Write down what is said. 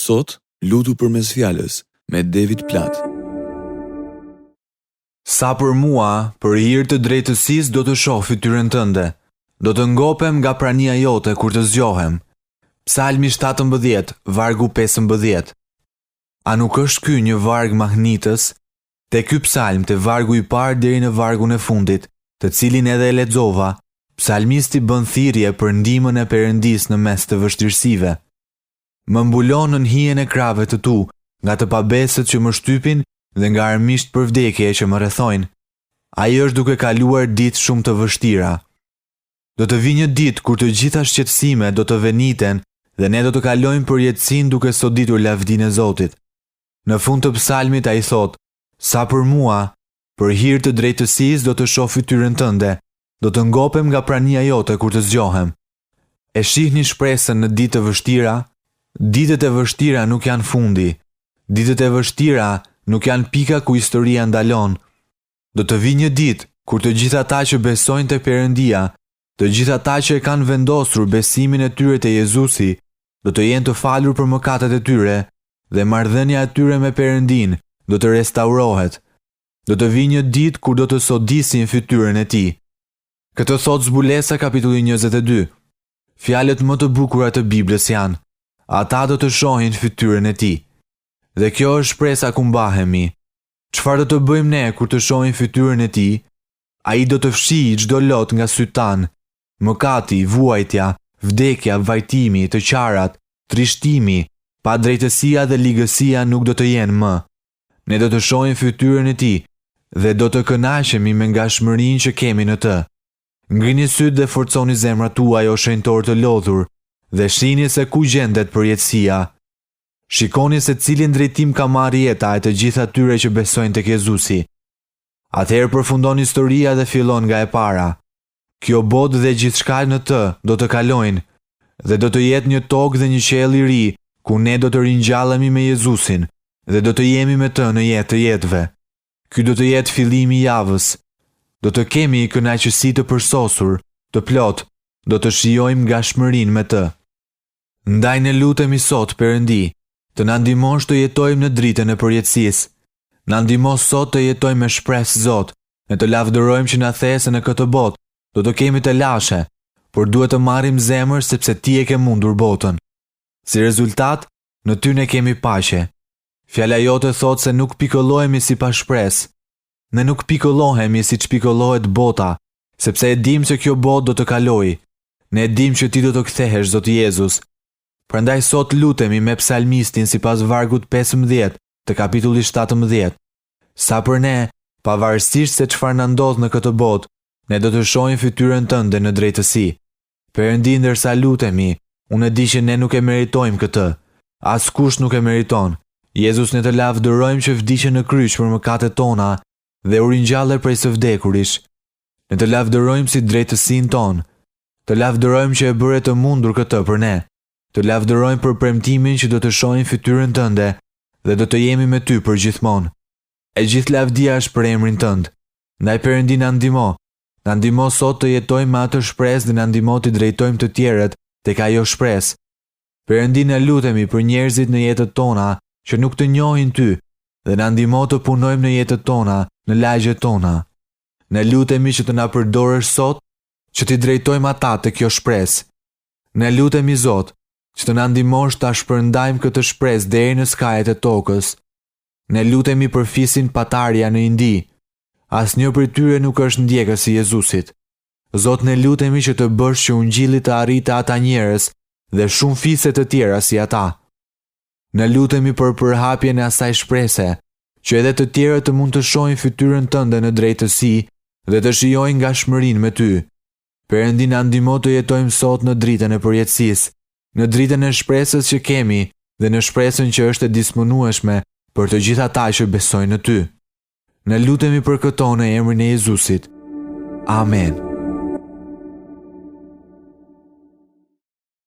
Sot, lutu përmes fjalës me David Platt. Sa për mua, për hir të drejtësisë do të shoh fytyrën tënde. Do të ngopem nga prania jote kur të zgjohem. Psalmi 17, vargu 15. A nuk është ky një varg mahnitës? Te ky psalm, te vargu i parë deri në vargun e fundit, të cilin edhe e lexova, psalmisti bën thirrje për ndihmën e Perëndis në mes të vështirësive. Më mbulon në hijen e krave të tu, nga të pabesët që më shtypin dhe nga armisht për vdekje që më rrethojnë. Ai është duke kaluar ditë shumë të vështira. Do të vijë një ditë kur të gjitha shqetësimet do të veniten dhe ne do të kalojmë përjetësinë duke soditur lavdinë e Zotit. Në fund të psalmit ai thot: "Sa për mua, për hir të drejtësisë do të shoh fytyrën tënde, do të ngopem nga prania jote kur të zgjohem." E shihni shpresën në ditë të vështira? Ditët e vështira nuk janë fundi. Ditët e vështira nuk janë pika ku historia ndalon. Do të vijë një ditë kur të gjithë ata që besojnë te Perëndia, të gjithë ata që e kanë vendosur besimin e tyre te Jezusi, do të jenë të falur për mëkatet e tyre dhe marrëdhënia e tyre me Perëndin do të restaurohet. Do të vijë një ditë kur do të sodisin fytyrën e tij. Këtë thot Zbulesa kapitulli 22. Fjalët më të bukura të Biblës janë: ata do të shohin fytyrën e tij. Dhe kjo është shpresa ku mbahemi. Çfarë do të bëjmë ne kur të shohim fytyrën e tij? Ai do të fshijë çdo lot nga syt tan. Mëkati, vuajtja, vdekja, vajtimi, të qarat, trishtimi, padrejtësia dhe ligësia nuk do të jenë më. Ne do të shohim fytyrën e tij dhe do të kënaqemi me ngashmërinë që kemi në të. Ngrini syt dhe forconi zemrat tuaj o shenjtor të lodhur, dhe shihni se ku gjendet përjetësia. Shikoni se cilin drejtim ka marrë jeta e të gjithë atyre që besojnë tek Jezusi. Atëherë përfundon historia dhe fillon nga e para. Kjo botë dhe gjithçka në të do të kalojnë dhe do të jetë një tokë dhe një qiell i ri ku ne do të ringjallemi me Jezusin dhe do të jemi me të në jetë të jetëve. Ky do të jetë fillimi i javës. Do të kemi kënaqësi të përsosur, të plot, do të shijojmë ngashmërinë me të. Ndaj ne lutemi sot Perëndi, të na ndihmosh të jetojmë në dritën e përjetësisë. Na ndihmo sot të jetojmë me shpresë Zot, ne të lavdërojmë që na the se në këtë botë do të kemi të lashe, por duhet të marrim zemër sepse Ti e ke mundur botën. Si rezultat, në Ty ne kemi paqe. Fjala jote thot se nuk pikollohemi sipas shpresë. Ne nuk pikollohemi siç pikollohet bota, sepse e dim se kjo botë do të kalojë. Ne e dim që Ti do të kthehesh, Zoti Jezus. Prandaj sot lutemi me psalmistin sipas vargut 15 të kapitullit 17. Sa për ne, pavarësisht se çfarë na ndodh në këtë botë, ne do të shohim fytyrën Tënde në drejtësi. Perëndi, ndërsa lutemi, unë e di që ne nuk e meritojmë këtë. Askush nuk e meriton. Jezus, ne të lavdërojmë që vdiqe në kryq për mëkatet tona dhe u ringjalle prej së vdekurish. Ne të lavdërojmë si drejtësinë tonë. Të lavdërojmë që e bëre të mundur këtë për ne. Të lavdërojmë për premtimin që do të shohim fytyrën Tënde dhe do të jemi me Ty për gjithmonë. E gjithë lavdia është për emrin Tënd. Ndaj Perëndi na ndihmo. Na ndihmo sot të jetojmë me atë shpresë dhe na ndihmo të drejtojmë të tjerët tek ajo shpresë. Perëndi, ne lutemi për njerëzit në jetët tona që nuk të njohin Ty dhe na ndihmo të punojmë në jetët tona, në lagjet tona. Ne lutemi që të na përdorësh sot që t'i drejtojmë ata te kjo shpresë. Ne lutemi Zot që të na ndihmosh ta shpërndajmë këtë shpresë deri në skajet e tokës. Ne lutemi për fisin patarja në Indi. Asnjë prej tyre nuk është ndjekës i Jezusit. Zot, ne lutemi që të bësh që ungjilli të arritë ata njerëz dhe shumë fise të tjera si ata. Ne lutemi për përhapjen e asaj shprese, që edhe të tjerët të mund të shohin fytyrën Tënde në drejtësi dhe të shijojnë ngashmërinë me Ty. Perëndi, na ndihmo të jetojmë sot në dritën e përjetësisë, në dritën e shpresës që kemi dhe në shpresën që është e disponueshme për të gjithë ata që besojnë në Ty. Ne lutemi për këto në emrin e Jezusit. Amen.